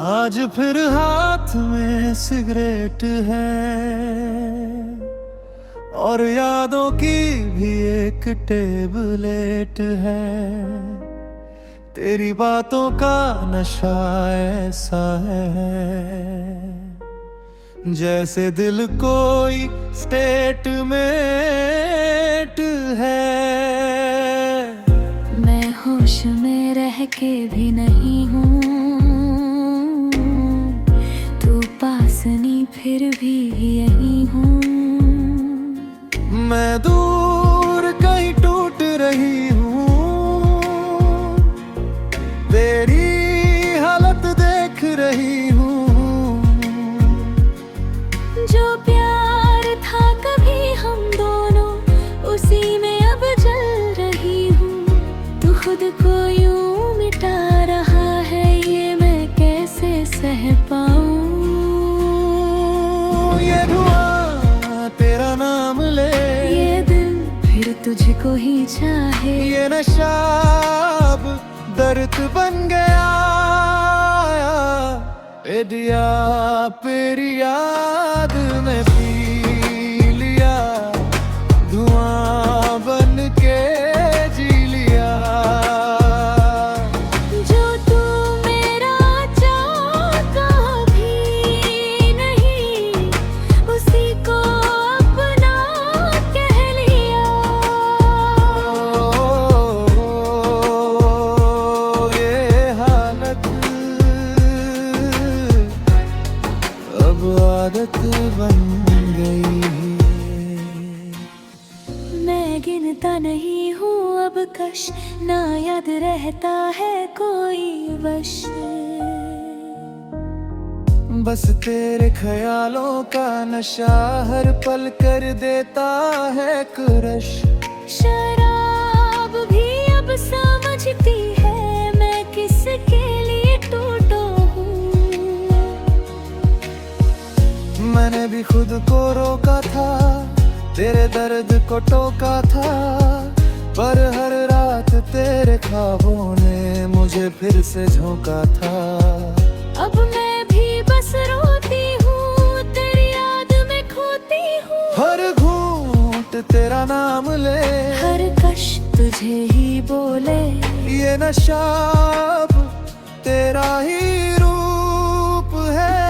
आज फिर हाथ में सिगरेट है और यादों की भी एक टेबलेट है। तेरी बातों का नशा ऐसा है जैसे दिल कोई स्टेटमेंट है। मैं होश में रह के भी नहीं हूँ, तू पास नहीं फिर भी यही हूँ। मैं दूर कहीं टूट रही हूँ, तेरी हालत देख रही हूँ। जो प्यार था कभी हम दोनों, उसी में अब जल रही हूँ। तू खुद को यूं मिटा रहा है, ये मैं कैसे सह पाऊँ। ये धुआं तेरा नाम ले, ये दिल फिर तुझको ही चाहे। ये नशा अब दर्द बन गया। दिया तेरी याद में पी लिया, धुआं बन के जी लिया। जो तू मेरा चाहता भी नहीं, उसी को अपना कह लिया। ये हालत अब आदत बन गई है। मैं गिनता नहीं हूँ अब कश, ना याद रहता है कोई वश। बस तेरे ख्यालों का नशा हर पल कर देता है क्रश। शराब भी अब समझती है मैं किसके लिए टूटा हूँ। मैंने भी खुद को रोका था, तेरे दर्द को टोका था, पर हर रात तेरे ख्वाबों ने मुझे फिर से झोंका था। अब मैं भी बस रोती हूँ, तेरी याद में खोती हूँ। हर घूंट तेरा नाम ले, हर कश तुझे ही बोले। ये नशा अब तेरा ही रूप है।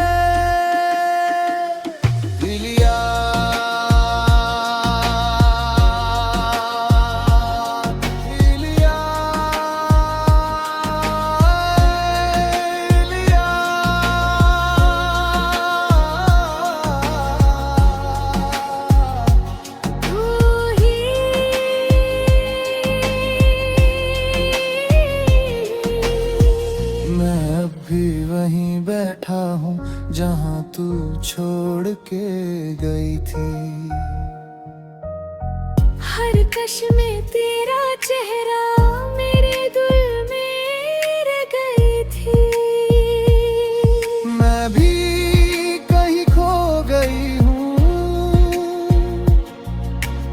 दिलिया दिलिया दिलिया तू ही मैं अब भी वहीं बैठा हूँ जहाँ तू छोड़ के गई थी। हर कश में तेरा चेहरा मेरे दिल में रह गई थी। मैं भी कहीं खो गई हूँ,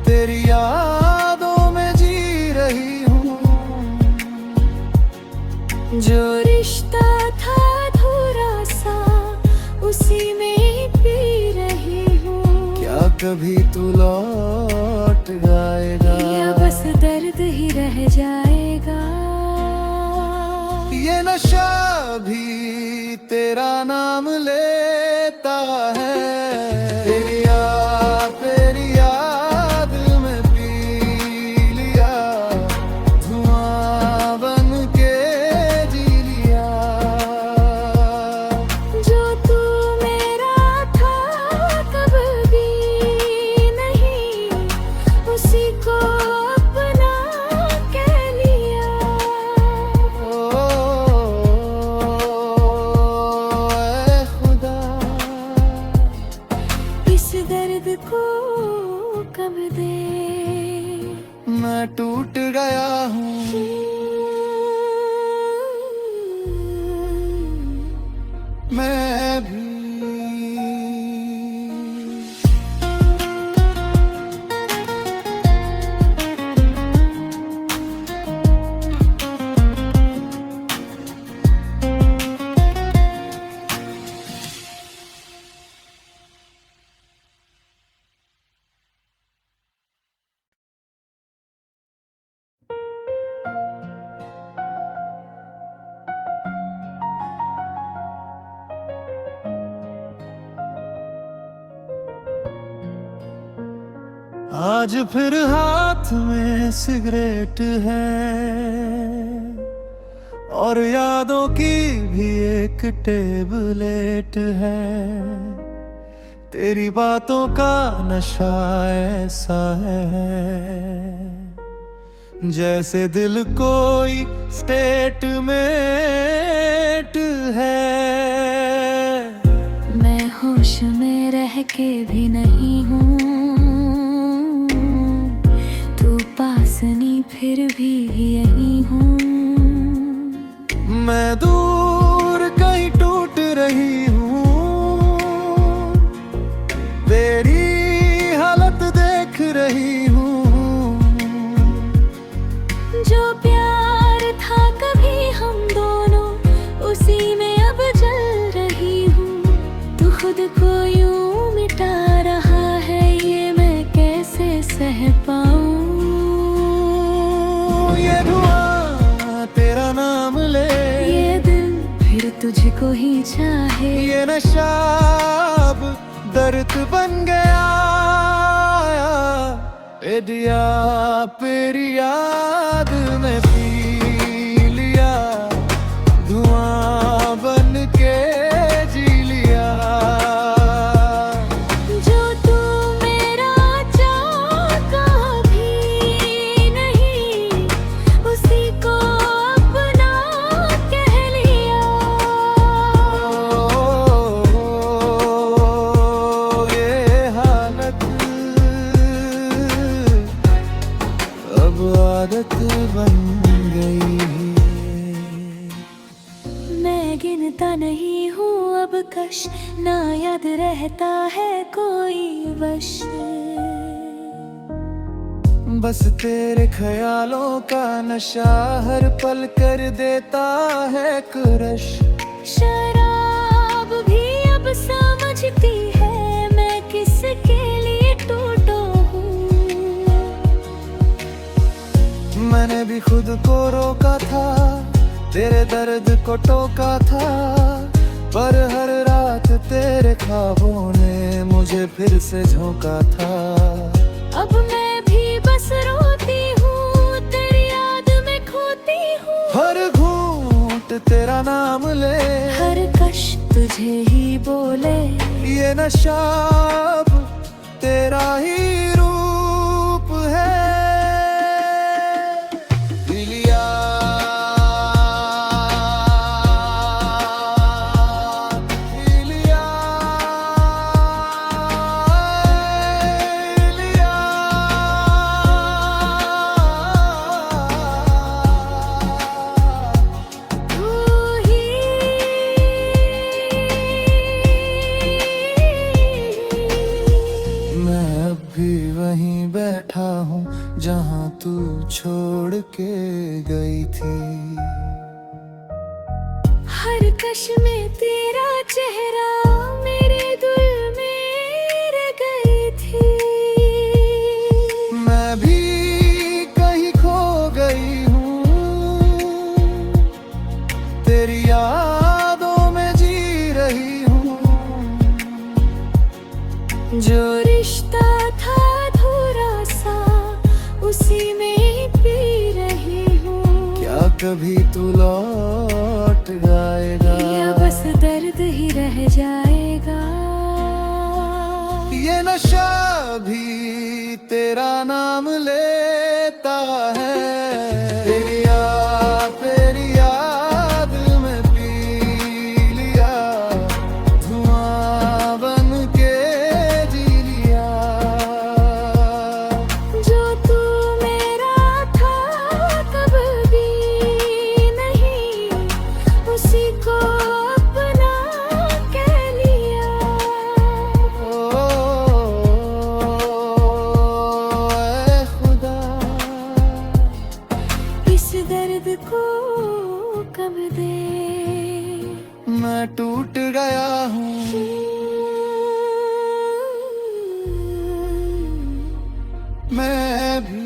तेरी यादों में जी रही हूँ। जो रिश्ता था अधूरा सा, उसी में ही पी रही हूँ। क्या कभी तू लौट जाएगा, या बस दर्द ही रह जाएगा। ये नशा भी तेरा नाम लेता है। तेरी याद में पी लिया, धुआं बन के जी लिया। जो तू मेरा था कब भी नहीं, उसी को अपना कह लिया। ऐ खुदा, इस दर्द को कब दे। मैं टूट गया हूँ, मैं भी। आज फिर हाथ में सिगरेट है और यादों की भी एक टेबलेट है। तेरी बातों का नशा ऐसा है जैसे दिल कोई स्टेटमेंट है। मैं होश में रह के भी नहीं हूँ, तू पास नहीं फिर भी यही हूँ। मैं दूर कहीं टूट रही हूँ, तेरी हालत देख रही हूँ। जो प्यार था कभी हम दोनों, उसी में अब जल रही हूँ। तू खुद को यूं मिटा रहा है, ये मैं कैसे सह पाऊँ। ये धुआं तेरा नाम ले, ये दिल फिर तुझको ही चाहे। ये नशा अब दर्द बन गया। दिया तेरी याद में पी लिया, धुआं बन के जी लिया। जो तू मेरा चाहता भी नहीं, उसी को अपना कह लिया। ये हालत अब आदत बन गई है। मैं गिनता नहीं हूँ अब कश, ना याद रहता है कोई वश। बस तेरे ख्यालों का नशा हर पल कर देता है क्रश। शराब भी अब समझती है मैं किसके लिए टूटा हूँ। मैंने भी खुद को रोका था, तेरे दर्द को टोका था, पर हर रात तेरे ख्वाबों ने मुझे फिर से झोंका था। अब मैं भी बस रोती हूँ, तेरी याद में खोती हूँ। हर घूंट तेरा नाम ले, हर कश तुझे ही बोले। ये नशा अब तेरा ही रूप है। लिया लिया लिया तू ही मैं अब भी वहीं बैठा हूँ जहाँ तू छोड़ के गई थी। हर कश में तेरा चेहरा मेरे दिल में रह गई थी। मैं भी कहीं खो गई हूँ, तेरी यादों में जी रही हूँ। जो रिश्ता था अधूरा सा, उसी में ही पी रही हूँ। क्या कभी तू लौट जाएगा, या बस दर्द ही रह जाएगा। ये नशा भी तेरा नाम लेता है। तेरी याद में पी लिया, धुआं बन के जी लिया। जो तू मेरा था कब भी नहीं, उसी को अपना कह लिया। ऐ खुदा, इस दर्द को कब दे। मैं टूट गया हूँ, मैं भी।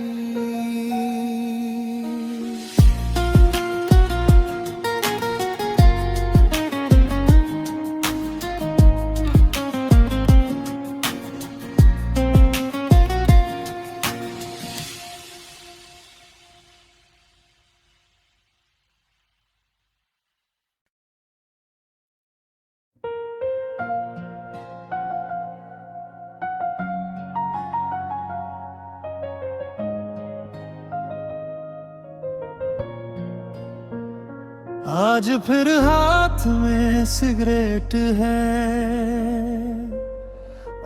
आज फिर हाथ में सिगरेट है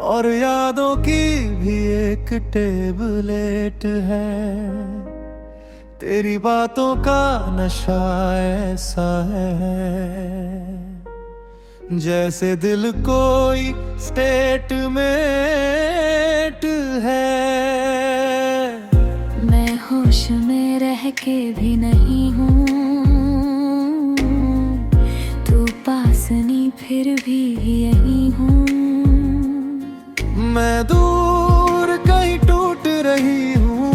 और यादों की भी एक टेबलेट है। तेरी बातों का नशा ऐसा है जैसे दिल कोई स्टेटमेंट है। मैं होश में रह के भी नहीं हूँ, तू पास नहीं फिर भी यही हूँ। मैं दूर कहीं टूट रही हूँ,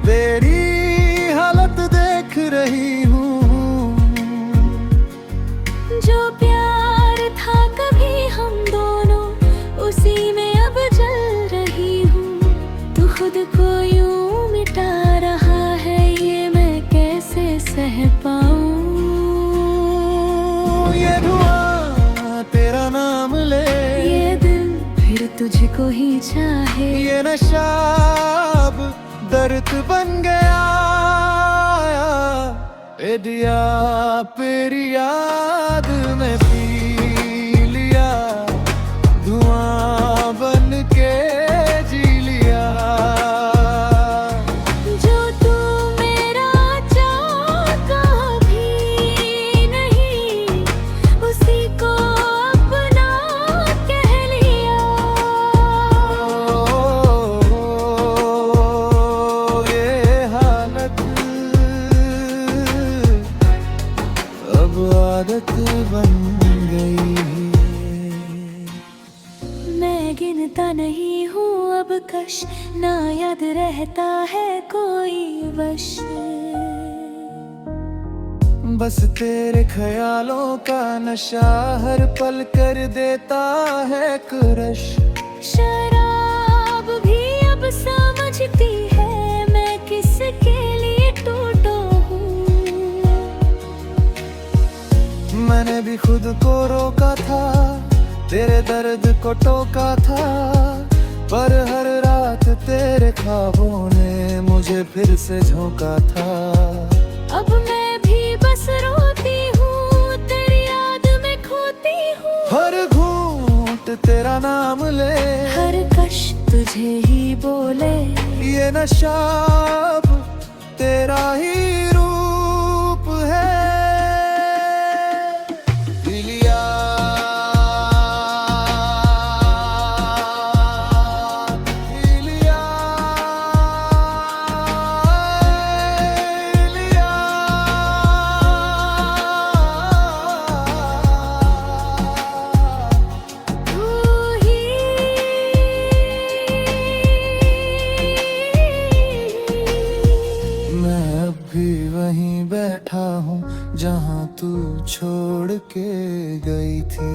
तेरी हालत देख रही हूँ। जो प्यार था कभी हम दोनों, उसी में अब जल रही हूँ। तू खुद को यूं मिटा रहा है, ये मैं कैसे सह पाऊँ। ये धुआं तेरा नाम ले, ये दिल फिर तुझको ही चाहे। ये नशा अब दर्द बन गया। ए दिया तेरी याद में पी लिया, धुआं बन के जी लिया। जो तू मेरा चाहता भी नहीं, उसी को अपना कह लिया। ये हालत अब आदत बन गई है। मैं गिनता नहीं हूँ अब कश, ना याद रहता है कोई वश। बस तेरे ख्यालों का नशा हर पल कर देता है क्रश। शराब भी अब समझती है मैं किसके लिए टूटा हूँ। मैंने भी खुद को रोका था, तेरे दर्द को टोका था, पर हर रात तेरे ख्वाबों ने मुझे फिर से झोंका था। अब मैं भी बस रोती हूँ, तेरी याद में खोती हूँ। हर घूंट तेरा नाम ले, हर कश तुझे ही बोले। ये नशा अब तेरा ही रूप है। दिलिया दिलिया दिलिया तू ही मैं अब भी वहीं बैठा हूँ जहाँ तू छोड़ के गई थी।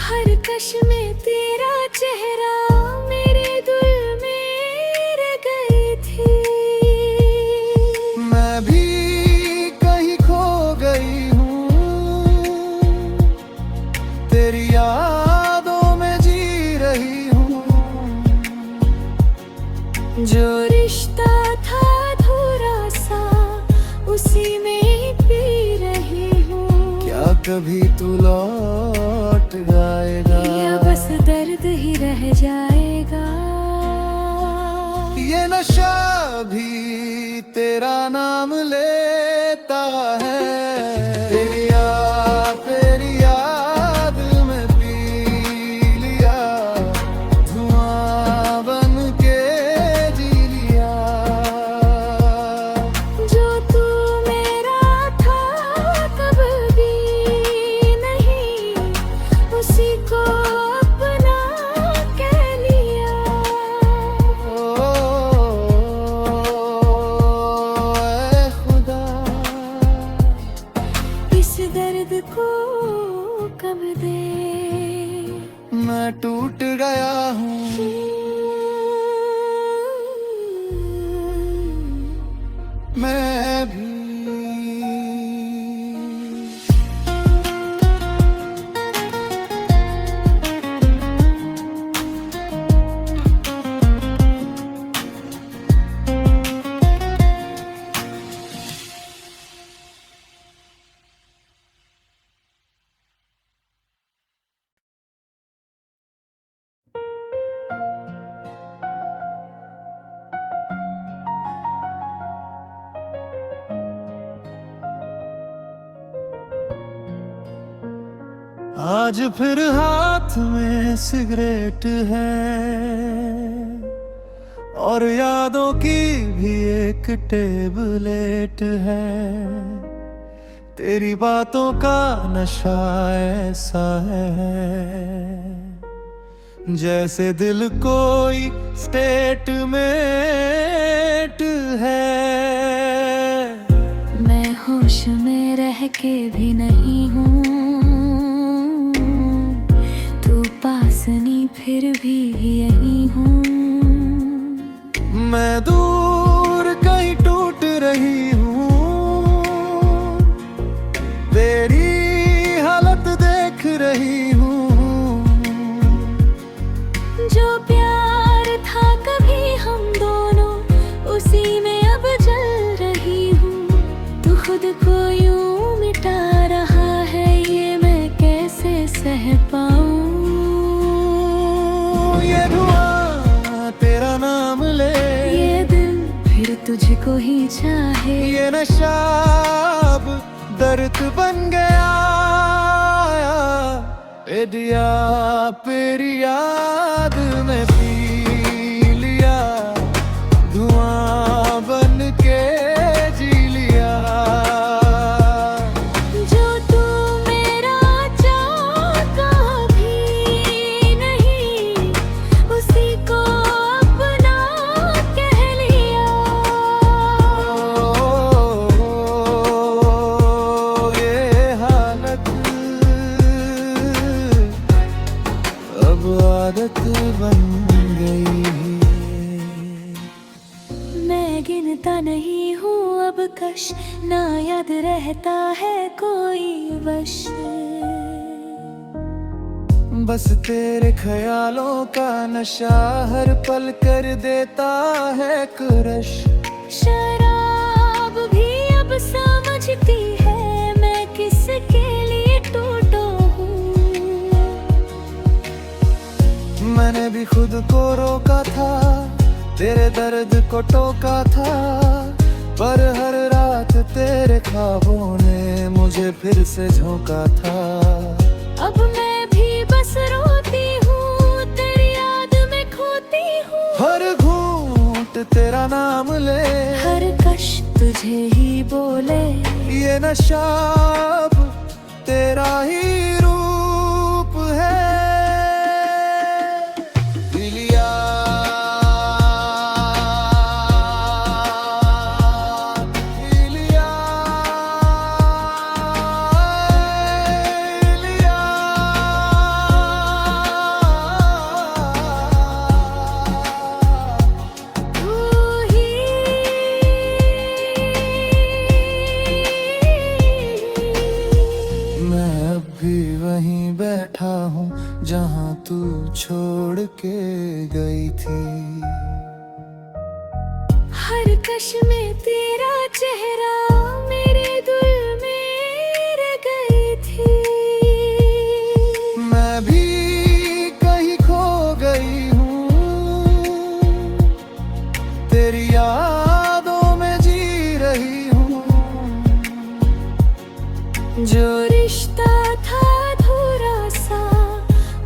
हर कश में तेरा चेहरा मेरे दिल में रह गई थी। मैं भी कहीं खो गई हूँ, तेरी यादों में जी रही हूँ। जो रिश्ता था अधूरा सा, उसी में ही पी रही हूँ। क्या कभी तू लौट जाएगा, या बस दर्द ही रह जाएगा। ये नशा भी तेरा नाम लेता है। तेरी याद में पी लिया, धुआं बन के जी लिया। जो तू मेरा था कब भी नहीं, उसी को अपना कह लिया। ऐ खुदा, इस दर्द को कब दे। मैं टूट गया हूँ, मैं भी। आज फिर हाथ में सिगरेट है और यादों की भी एक टेबलेट है। तेरी बातों का नशा ऐसा है जैसे दिल कोई स्टेटमेंट है। मैं होश में रह के भी नहीं हूँ, तू पास नहीं फिर भी यही हूँ। मैं दूर कहीं टूट रही हूँ, तेरी हालत देख रही हूँ। जो प्यार था कभी हम दोनों, उसी में अब जल रही हूँ। तू खुद को यूं मिटा रहा है, ये मैं कैसे सह पाऊँ। ये धुआं तेरा नाम ले, ये दिल फिर तुझको ही चाहे। ये नशा अब दर्द बन गया। दिया तेरी याद में पी लिया, धुआं बन के जी लिया। जो तू मेरा चाहता भी नहीं, उसी को अपना कह लिया। ये हालत अब आदत बन गई। मैं गिनता नहीं हूँ अब कश, ना याद रहता है कोई वश। बस तेरे ख्यालों का नशा हर पल कर देता है क्रश। शराब भी अब समझती है मैं किसके लिए टूटा हूँ। मैंने भी खुद को रोका था, तेरे दर्द को टोका था, पर हर रात तेरे ख्वाबों ने मुझे फिर से झोंका था। अब मैं भी बस रोती हूँ, तेरी याद में खोती हूँ। हर घूंट तेरा नाम ले, हर कश तुझे ही बोले। ये नशा अब तेरा ही रूप है। दिलिया दिलिया दिलिया तू ही मैं अब भी वहीं बैठा हूँ जहाँ तू छोड़ के गई थी। हर कश में तेरा चेहरा मेरे दिल में रह गई थी। मैं भी कहीं खो गई हूँ, तेरी यादों में जी रही हूँ। जो रिश्ता था अधूरा सा,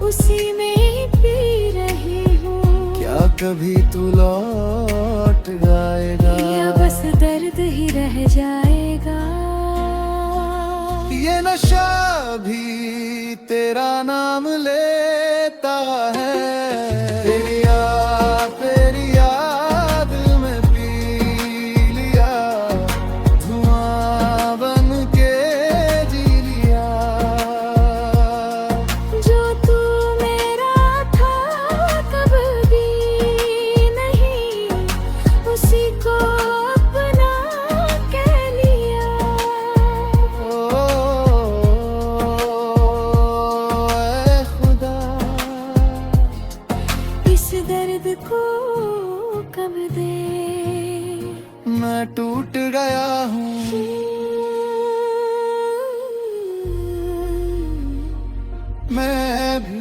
उसी में ही पी रही हूँ। क्या कभी तू लौट जाएगा, या बस दर्द ही रह जाएगा। ये नशा भी तेरा नाम लेता है। तेरी याद में पी लिया, धुआं बन के जी लिया। जो तू मेरा था कब भी नहीं, उसी को अपना कह लिया। ऐ खुदा, इस दर्द को कब दे। मैं टूट गया हूँ, मैं भी।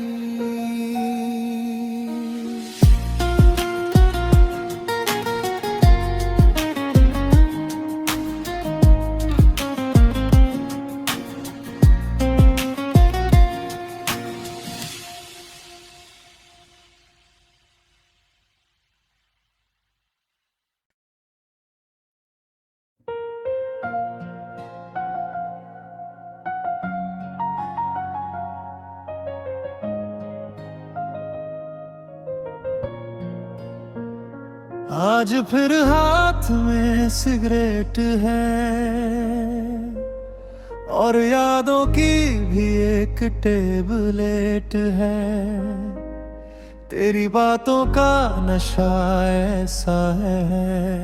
आज फिर हाथ में सिगरेट है और यादों की भी एक टेबलेट है। तेरी बातों का नशा ऐसा है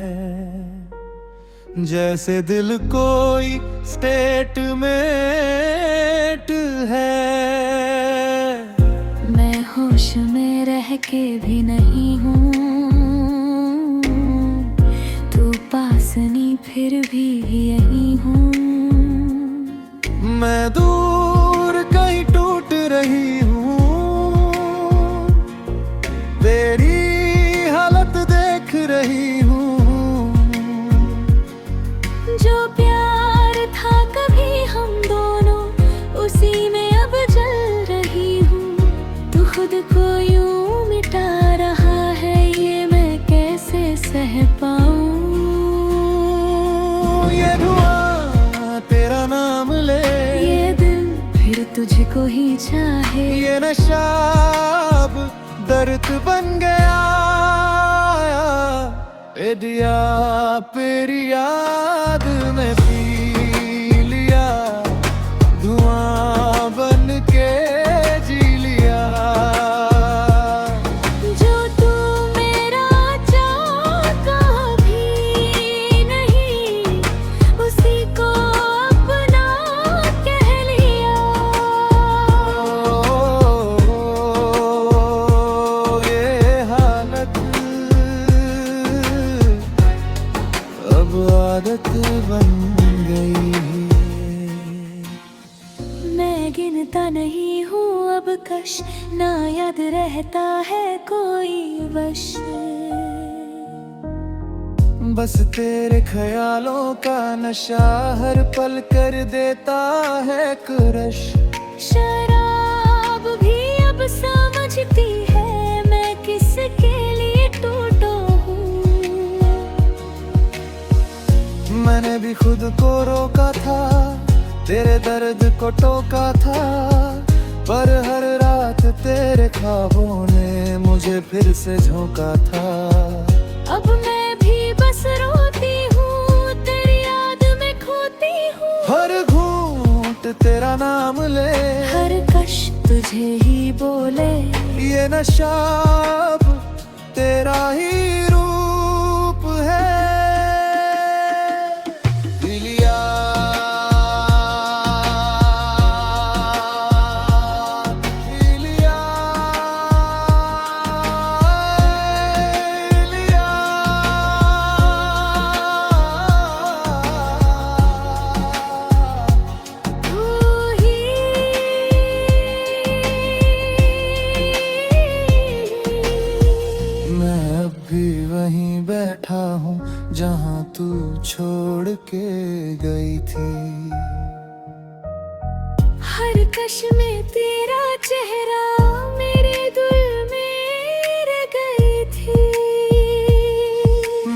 जैसे दिल कोई स्टेटमेंट है। मैं होश में रह के भी नहीं हूँ, तू पास नहीं फिर भी यही हूँ। मैं दूर कहीं टूट रही हूँ, तेरी हालत देख रही हूँ। जो प्यार था कभी हम दोनों, उसी में अब जल रही हूँ। तू खुद को यूं मिटा रहा है, ये मैं कैसे सह पाऊँ। ये धुआं तेरा नाम ले, ये दिल फिर तुझको ही चाहे। ये नशा अब दर्द बन गया। दिया तेरी याद में पी लिया, धुआं बन के जी लिया। जो तू मेरा चाहता भी नहीं, उसी को अपना कह लिया। ये हालत अब आदत बन गई। मैं गिनता नहीं हूँ अब कश, ना याद रहता है कोई वश। बस तेरे ख्यालों का नशा हर पल कर देता है क्रश। शराब भी अब समझती है मैं किसके लिए टूटा हूँ। मैंने भी खुद को रोका था, तेरे दर्द को टोका था, पर हर रात तेरे ख्वाबों ने मुझे फिर से झोंका था। अब मैं भी बस रोती हूँ, तेरी याद में खोती हूँ। हर घूंट तेरा नाम ले, हर कश तुझे ही बोले। ये नशा अब तेरा ही रूप है। दिलिया दिलिया दिलिया तू ही मैं अब भी वहीं बैठा हूँ जहाँ तू छोड़ के गई थी। हर कश में तेरा चेहरा मेरे दिल में रह गई थी।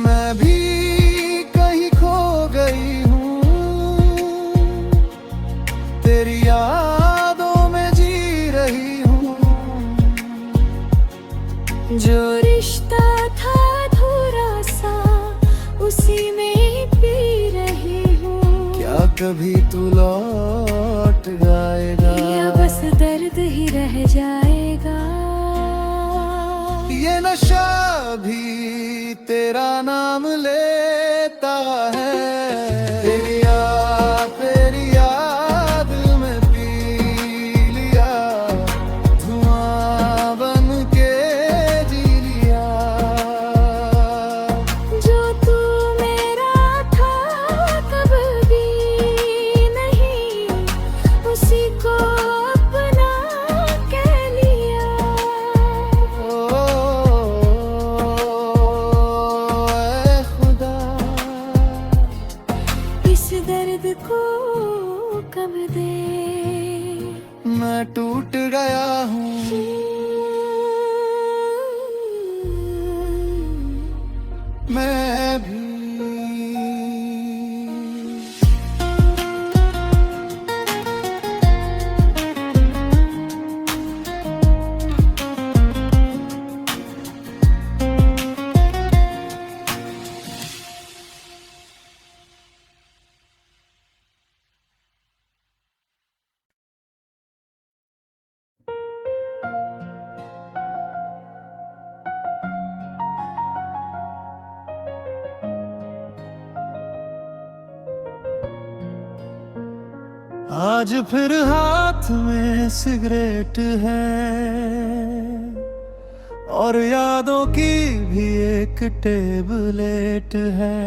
मैं भी कहीं खो गई हूँ, तेरी यादों में जी रही हूँ। जो रिश्ता था अधूरा सा, उसी में ही पी रही हूँ। क्या कभी तू लौट जाएगा, या बस दर्द ही रह जाएगा। ये नशा भी तेरा नाम लेता है। तेरी याद में पी लिया, धुआं बन के जी लिया। जो तू मेरा था कब भी नहीं, उसी को अपना कह लिया। ऐ खुदा, इस दर्द को कब दे। मैं टूट गया हूँ, मैं भी। आज फिर हाथ में सिगरेट है और यादों की भी एक टेबलेट है।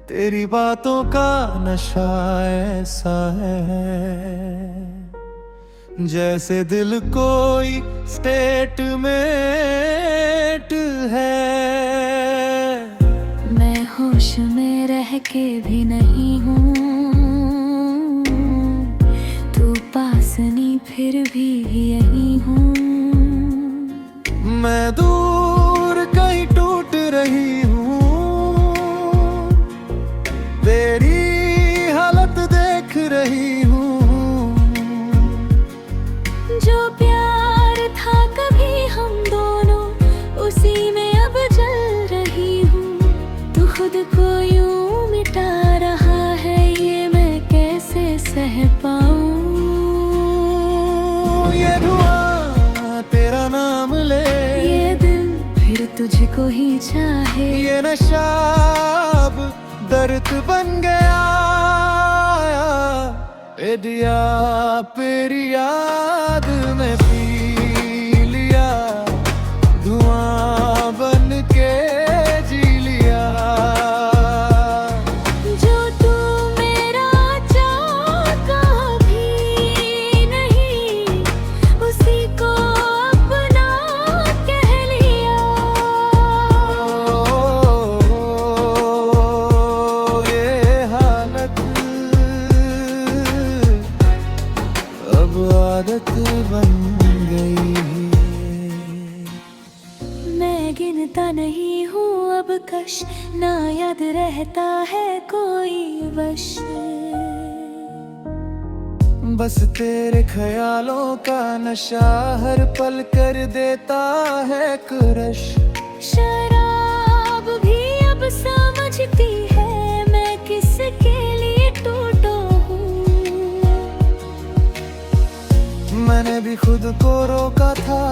तेरी बातों का नशा ऐसा है जैसे दिल कोई स्टेटमेंट है। मैं होश में रह के भी नहीं हूँ, तू पास नहीं फिर भी यही हूँ। मैं दूर कहीं टूट रही हूँ, तेरी हालत देख रही हूँ। जो प्यार था कभी हम दोनों, उसी में अब जल रही हूँ। तू खुद को यूं मिटा रहा है, ये मैं कैसे सह पाऊँ। ये धुआं तेरा नाम ले, ये दिल फिर तुझको ही चाहे। ये नशा अब दर्द बन गया। दिया तेरी याद में पी लिया, धुआं बन के जी लिया। जो तू मेरा चाहता भी नहीं, उसी को अपना कह लिया। ये हालत अब आदत बन गई है। मैं गिनता नहीं हूँ अब कश, ना याद रहता है कोई वश। बस तेरे ख्यालों का नशा हर पल कर देता है क्रश। शराब भी अब समझती है मैं किसके लिए टूटा हूँ। मैंने भी खुद को रोका था,